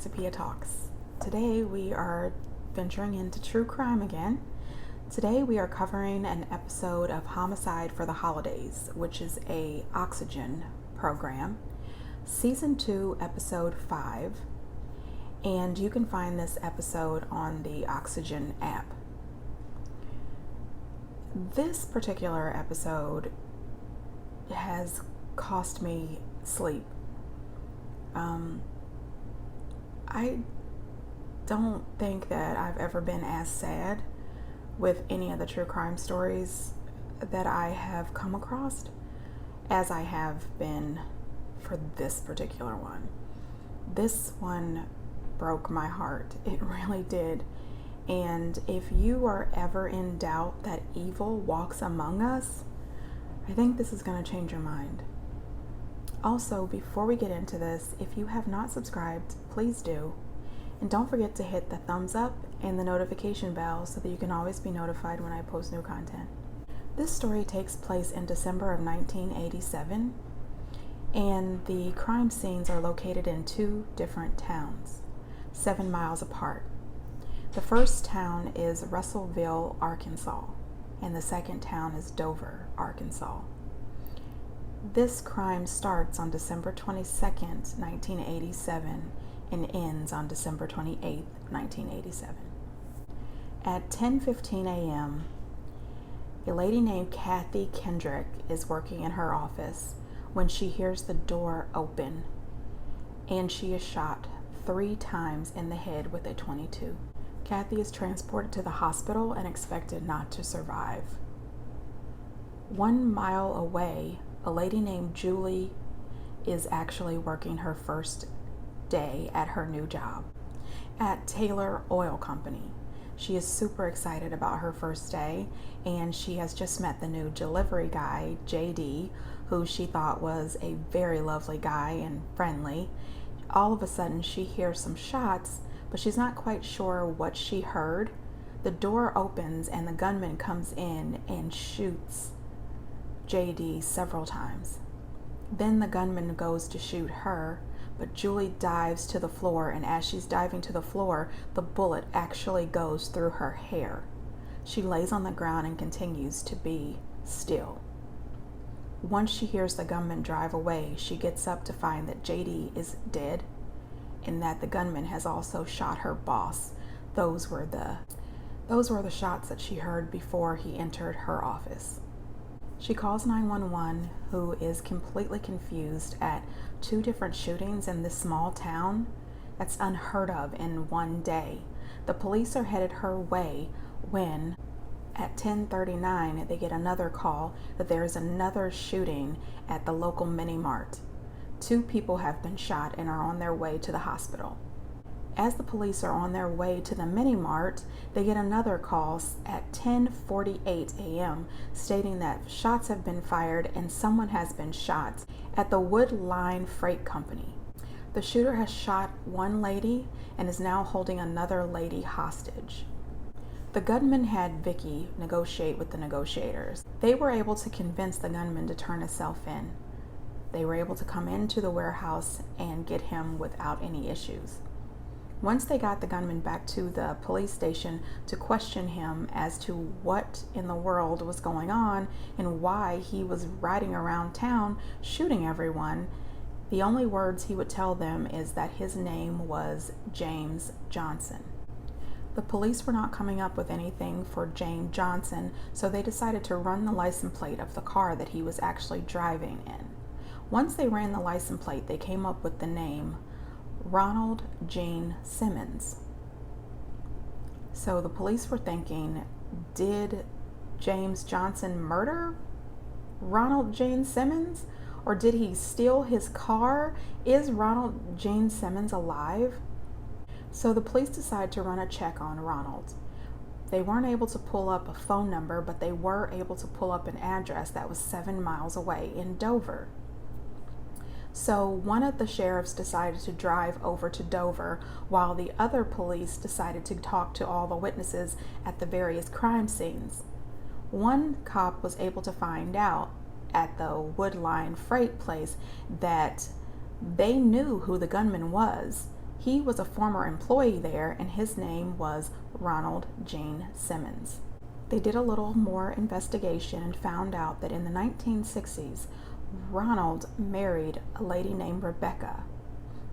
to Pia Talks. Today we are venturing into true crime again. Today we are covering an episode of Homicide for the Holidays, which is a Oxygen program, Season 2, Episode 5, and you can find this episode on the Oxygen app. This particular episode has cost me sleep. I don't think that I've ever been as sad with any of the true crime stories that I have come across as I have been for this particular one. This one broke my heart. It really did. And if you are ever in doubt that evil walks among us, I think this is going to change your mind. Also, before we get into this, if you have not subscribed, please do. And don't forget to hit the thumbs up and the notification bell so that you can always be notified when I post new content. This story takes place in December of 1987, and the crime scenes are located in two different towns, 7 miles apart. The first town is Russellville, Arkansas, and the second town is Dover, Arkansas. This crime starts on December 22nd, 1987, and ends on December 28th, 1987. At 10:15 a.m., a lady named Kathy Kendrick is working in her office when she hears the door open, and she is shot 3 times in the head with a .22. Kathy is transported to the hospital and expected not to survive. 1 mile away, a lady named Julie is actually working her first day at her new job at Taylor Oil Company. She is super excited about her first day, and she has just met the new delivery guy, JD, who she thought was a very lovely guy and friendly. All of a sudden, she hears some shots, but she's not quite sure what she heard. The door opens and the gunman comes in and shoots JD several times. Then the gunman goes to shoot her, but Julie dives to the floor, and as she's diving to the floor, the bullet actually goes through her hair. She lays on the ground and continues to be still. Once she hears the gunman drive away, she gets up to find that JD is dead and that the gunman has also shot her boss. Those were the shots that she heard before he entered her office. She calls 911, who is completely confused at 2 different shootings in this small town. That's unheard of in one day. The police are headed her way when, at 10:39, they get another call that there is another shooting at the local mini mart. 2 people have been shot and are on their way to the hospital. As the police are on their way to the mini mart, they get another call at 10:48 a.m. stating that shots have been fired and someone has been shot at the Wood Line Freight Company. The shooter has shot one lady and is now holding another lady hostage. The gunman had Vicky negotiate with the negotiators. They were able to convince the gunman to turn himself in. They were able to come into the warehouse and get him without any issues. Once they got the gunman back to the police station to question him as to what in the world was going on and why he was riding around town shooting everyone, the only words he would tell them is that his name was James Johnson. The police were not coming up with anything for James Johnson, so they decided to run the license plate of the car that he was actually driving in. Once they ran the license plate, they came up with the name Ronald Gene Simmons. So the police were thinking, did James Johnson murder Ronald Gene Simmons? Or did he steal his car? Is Ronald Gene Simmons alive? So the police decided to run a check on Ronald. They weren't able to pull up a phone number, but they were able to pull up an address that was 7 miles away in Dover. So one of the sheriffs decided to drive over to Dover, while the other police decided to talk to all the witnesses at the various crime scenes. One cop was able to find out at the Wood Line Freight place that they knew who the gunman was. He was a former employee there, and his name was Ronald Gene Simmons. They did a little more investigation and found out that in the 1960s, Ronald married a lady named Rebecca.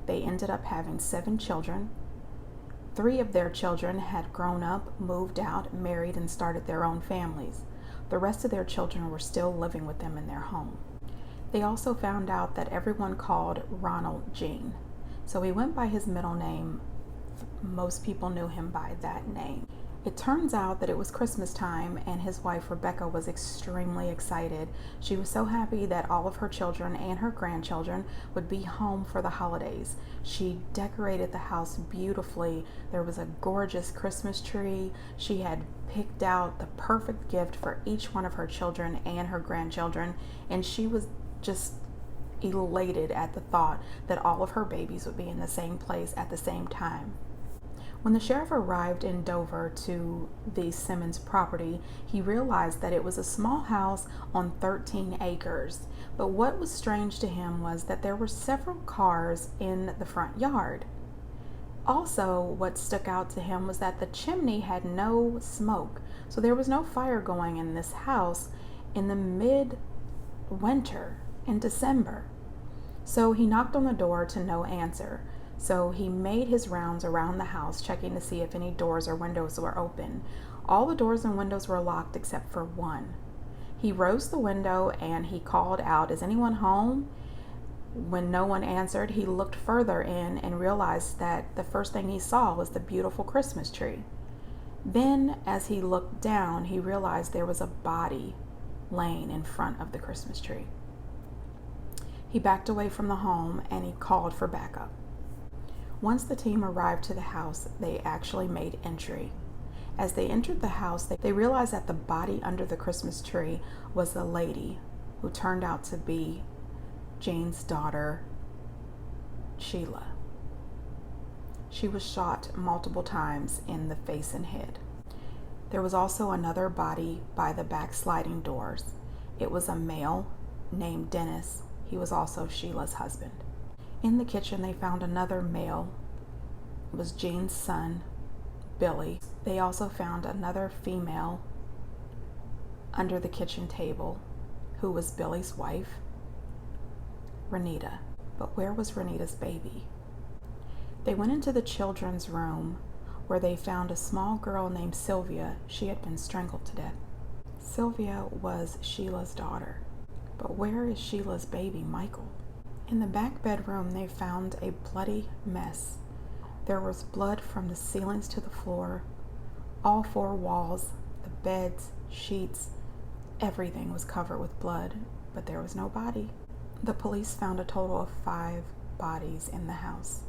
They ended up having 7 children. 3 of their children had grown up, moved out, married, and started their own families. The rest of their children were still living with them in their home. They also found out that everyone called Ronald Gene. So he went by his middle name. Most people knew him by that name. It turns out that it was Christmas time, and his wife Rebecca was extremely excited. She was so happy that all of her children and her grandchildren would be home for the holidays. She decorated the house beautifully. There was a gorgeous Christmas tree. She had picked out the perfect gift for each one of her children and her grandchildren, and she was just elated at the thought that all of her babies would be in the same place at the same time. When the sheriff arrived in Dover to the Simmons property, he realized that it was a small house on 13 acres. But what was strange to him was that there were several cars in the front yard. Also, what stuck out to him was that the chimney had no smoke, so there was no fire going in this house in the mid-winter in December. So he knocked on the door to no answer. So he made his rounds around the house, checking to see if any doors or windows were open. All the doors and windows were locked except for one. He rose to the window and he called out, "Is anyone home?" When no one answered, he looked further in and realized that the first thing he saw was the beautiful Christmas tree. Then, as he looked down, he realized there was a body laying in front of the Christmas tree. He backed away from the home and he called for backup. Once the team arrived to the house, they actually made entry. As they entered the house, they realized that the body under the Christmas tree was the lady who turned out to be Jane's daughter, Sheila. She was shot multiple times in the face and head. There was also another body by the back sliding doors. It was a male named Dennis. He was also Sheila's husband. In the kitchen, they found another male. It was Jane's son, Billy. They also found another female under the kitchen table, who was Billy's wife, Renita. But where was Renita's baby? They went into the children's room where they found a small girl named Sylvia. She had been strangled to death. Sylvia was Sheila's daughter. But where is Sheila's baby, Michael? In the back bedroom, they found a bloody mess. There was blood from the ceilings to the floor. All 4 walls, the beds, sheets, everything was covered with blood, but there was no body. The police found a total of 5 bodies in the house,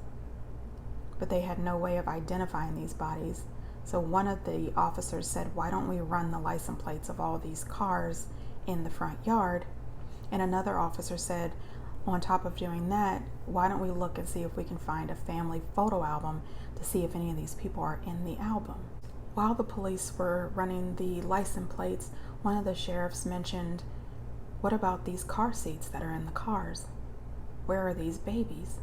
but they had no way of identifying these bodies. So one of the officers said, "Why don't we run the license plates of all these cars in the front yard?" And another officer said, on top of doing that, "Why don't we look and see if we can find a family photo album to see if any of these people are in the album?" While the police were running the license plates, one of the sheriffs mentioned, "What about these car seats that are in the cars? Where are these babies?"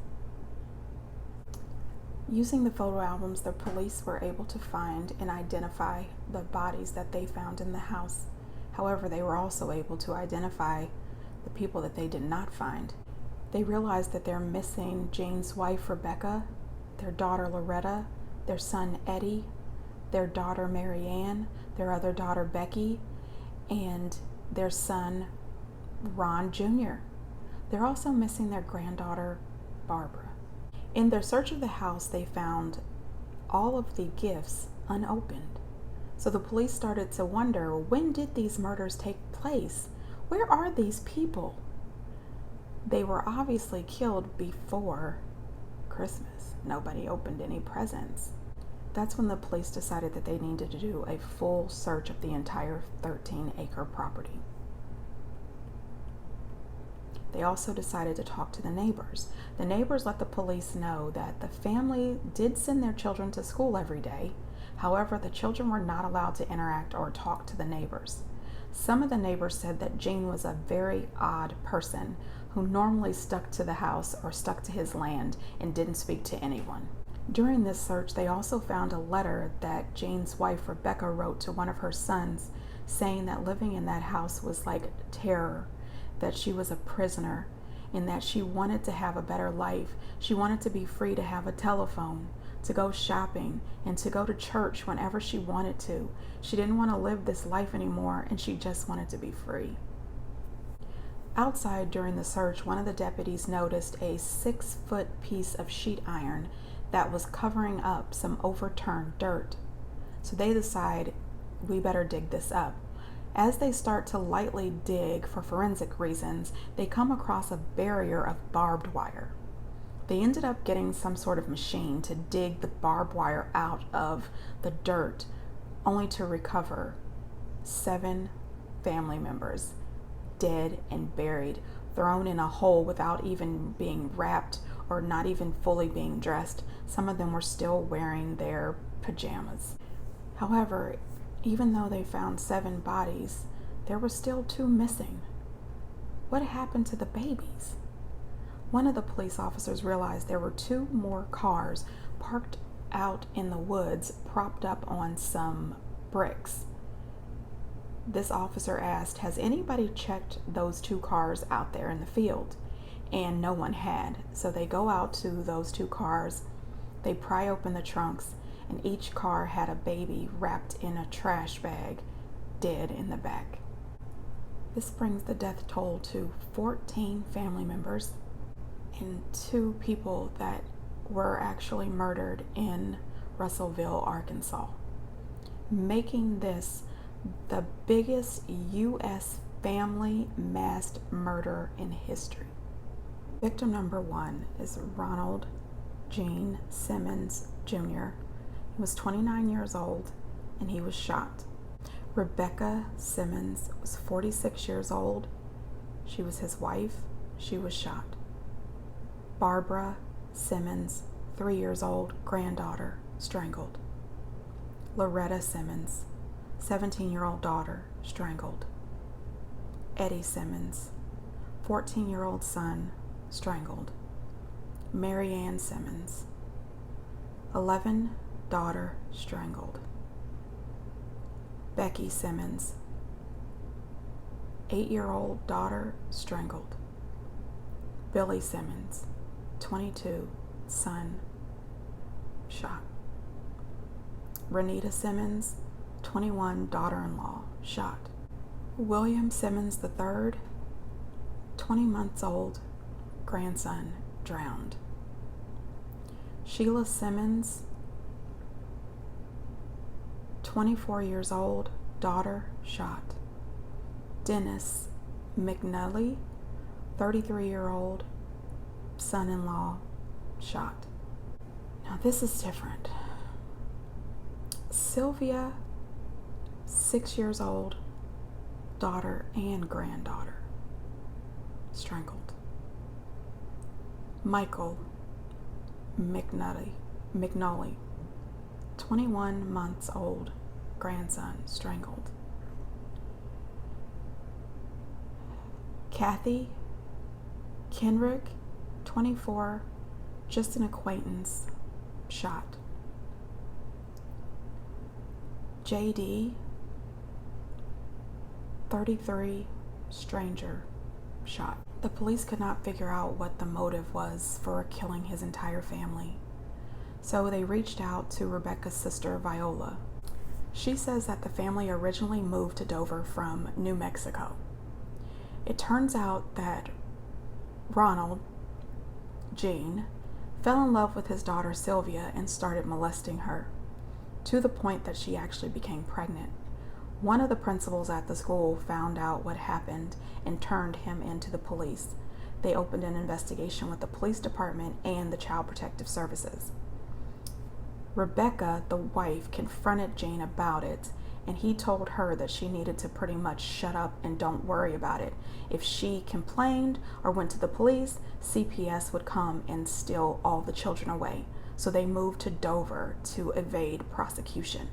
Using the photo albums, the police were able to find and identify the bodies that they found in the house. However, they were also able to identify the people that they did not find. They realized that they're missing Jane's wife, Rebecca, their daughter, Loretta, their son, Eddie, their daughter, Marianne, their other daughter, Becky, and their son, Ron Jr. They're also missing their granddaughter, Barbara. In their search of the house, they found all of the gifts unopened. So the police started to wonder, when did these murders take place? Where are these people? They were obviously killed before Christmas. Nobody opened any presents. That's when the police decided that they needed to do a full search of the entire 13-acre property. They also decided to talk to the neighbors. The neighbors let the police know that the family did send their children to school every day. However, the children were not allowed to interact or talk to the neighbors. Some of the neighbors said that Gene was a very odd person who normally stuck to the house or stuck to his land and didn't speak to anyone. During this search, they also found a letter that Jane's wife Rebecca wrote to one of her sons, saying that living in that house was like terror, that she was a prisoner, and that she wanted to have a better life. She wanted to be free to have a telephone, to go shopping, and to go to church whenever she wanted to. She didn't want to live this life anymore, and she just wanted to be free. Outside during the search, one of the deputies noticed a 6-foot piece of sheet iron that was covering up some overturned dirt. So they decide, we better dig this up. As they start to lightly dig for forensic reasons, they come across a barrier of barbed wire. They ended up getting some sort of machine to dig the barbed wire out of the dirt, only to recover 7 family members dead and buried, thrown in a hole without even being wrapped or not even fully being dressed. Some of them were still wearing their pajamas. However, even though they found 7 bodies, there were still 2 missing. What happened to the babies? One of the police officers realized there were 2 more cars parked out in the woods, propped up on some bricks. This officer asked, has anybody checked those 2 cars out there in the field? And no one had. So they go out to those 2 cars, they pry open the trunks, and each car had a baby wrapped in a trash bag, dead in the back. This brings the death toll to 14 family members and 2 people that were actually murdered in Russellville, Arkansas, making this the biggest U.S. family mass murder in history. Victim number 1 is Ronald Gene Simmons Jr. He was 29 years old and he was shot. Rebecca Simmons was 46 years old. She was his wife. She was shot. Barbara Simmons, 3 years old, granddaughter, strangled. Loretta Simmons, 17-year-old daughter, strangled. Eddie Simmons, 14-year-old son, strangled. Mary Ann Simmons, 11, daughter, strangled. Becky Simmons, 8-year-old daughter, strangled. Billy Simmons, 22, son, shot. Renita Simmons, 21, daughter-in-law, shot. William Simmons III, 20 months old, grandson, drowned. Sheila Simmons, 24 years old, daughter, shot. Dennis McNully, 33-year-old, son-in-law, shot. Now this is different. Sylvia, 6 years old, daughter and granddaughter, strangled. Michael McNully, 21 months old, grandson, strangled. Kathy Kenrick, 24, just an acquaintance, shot. JD, 33, stranger, shot. The police could not figure out what the motive was for killing his entire family. So they reached out to Rebecca's sister, Viola. She says that the family originally moved to Dover from New Mexico. It turns out that Ronald Gene fell in love with his daughter Sylvia and started molesting her, to the point that she actually became pregnant. One of the principals at the school found out what happened and turned him into the police. They opened an investigation with the police department and the Child Protective Services. Rebecca, the wife, confronted Jane about it, and he told her that she needed to pretty much shut up and don't worry about it. If she complained or went to the police, CPS would come and steal all the children away. So they moved to Dover to evade prosecution.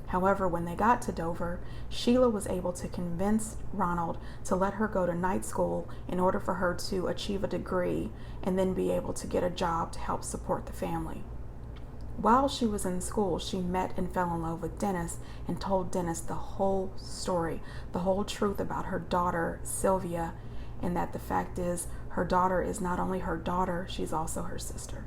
However, when they got to Dover, Sheila was able to convince Ronald to let her go to night school in order for her to achieve a degree and then be able to get a job to help support the family. While she was in school, she met and fell in love with Dennis and told Dennis the whole story, the whole truth about her daughter, Sylvia, and that the fact is her daughter is not only her daughter, she's also her sister.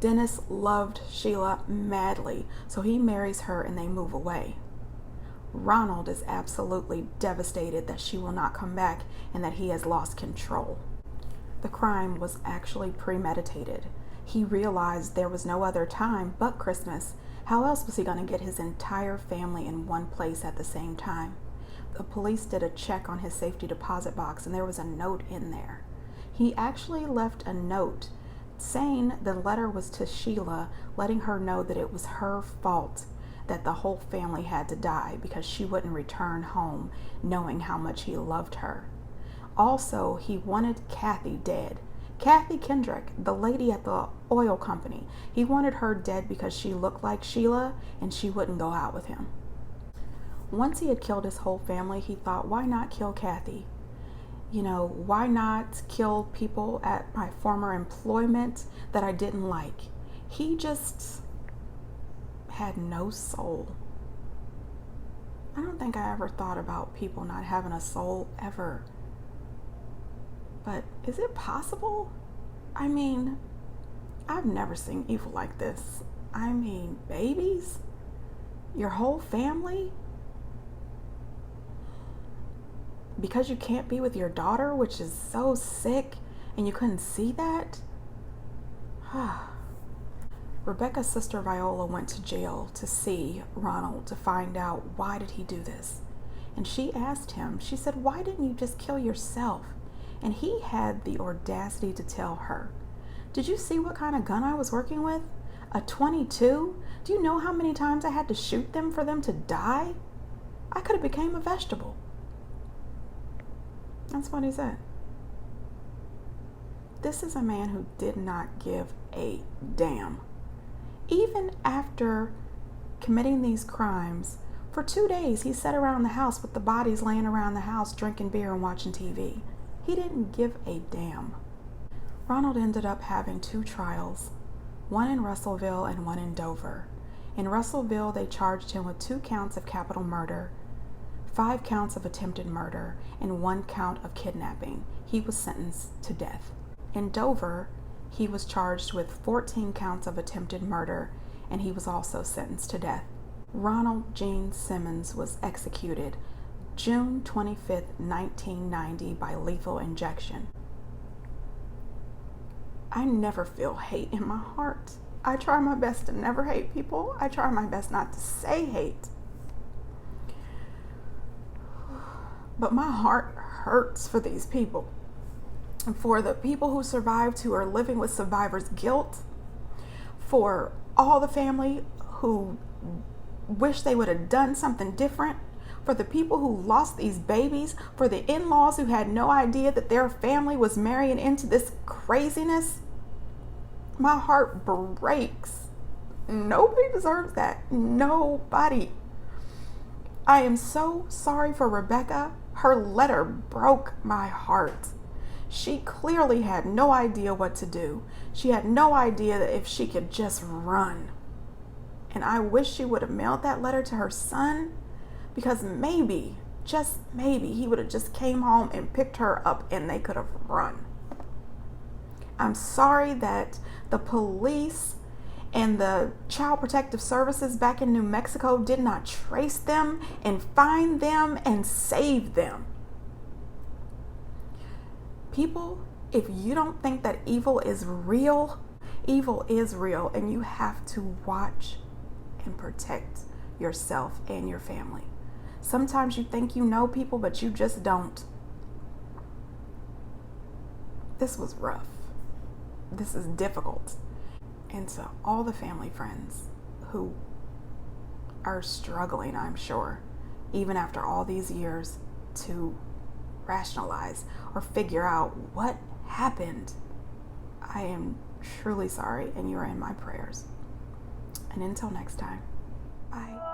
Dennis loved Sheila madly, so he marries her and they move away. Ronald is absolutely devastated that she will not come back and that he has lost control. The crime was actually premeditated. He realized there was no other time but Christmas. How else was he going to get his entire family in one place at the same time? The police did a check on his safety deposit box and there was a note in there. He actually left a note saying the letter was to Sheila, letting her know that it was her fault that the whole family had to die because she wouldn't return home, knowing how much he loved her. Also, he wanted Kathy dead. Kathy Kendrick, the lady at the oil company. He wanted her dead because she looked like Sheila and she wouldn't go out with him. Once he had killed his whole family, he thought, why not kill Kathy? Why not kill people at my former employment that I didn't like? He just had no soul. I don't think I ever thought about people not having a soul ever. But is it possible? I mean, I've never seen evil like this. I mean, babies? Your whole family? Because you can't be with your daughter, which is so sick, and you couldn't see that? Rebecca's sister Viola went to jail to see Ronald to find out why did he do this. And she asked him, she said, why didn't you just kill yourself? And he had the audacity to tell her, did you see what kind of gun I was working with? A .22? Do you know how many times I had to shoot them for them to die? I could have became a vegetable. That's what he said. This is a man who did not give a damn. Even after committing these crimes, for 2 days he sat around the house with the bodies laying around the house drinking beer and watching TV. He didn't give a damn. Ronald ended up having 2 trials, one in Russellville and one in Dover. In Russellville, they charged him with 2 counts of capital murder, 5 counts of attempted murder, and 1 count of kidnapping. He was sentenced to death. In Dover, he was charged with 14 counts of attempted murder, and he was also sentenced to death. Ronald Gene Simmons was executed June 25th, 1990 by lethal injection. I never feel hate in my heart. I try my best to never hate people. I try my best not to say hate. But my heart hurts for these people. And for the people who survived, who are living with survivor's guilt. For all the family who wish they would have done something different. For the people who lost these babies. For the in-laws who had no idea that their family was marrying into this craziness. My heart breaks. Nobody deserves that. Nobody. I am so sorry for Rebecca. Her letter broke my heart. She clearly had no idea what to do. She had no idea that if she could just run. And I wish she would have mailed that letter to her son, because maybe, just maybe, he would have just came home and picked her up and they could have run. I'm sorry that the police and the Child Protective Services back in New Mexico did not trace them and find them and save them. People, if you don't think that evil is real and you have to watch and protect yourself and your family. Sometimes you think you know people, but you just don't. This was rough. This is difficult. And to all the family friends who are struggling, I'm sure, even after all these years, to rationalize or figure out what happened, I am truly sorry, and you are in my prayers. And until next time, bye.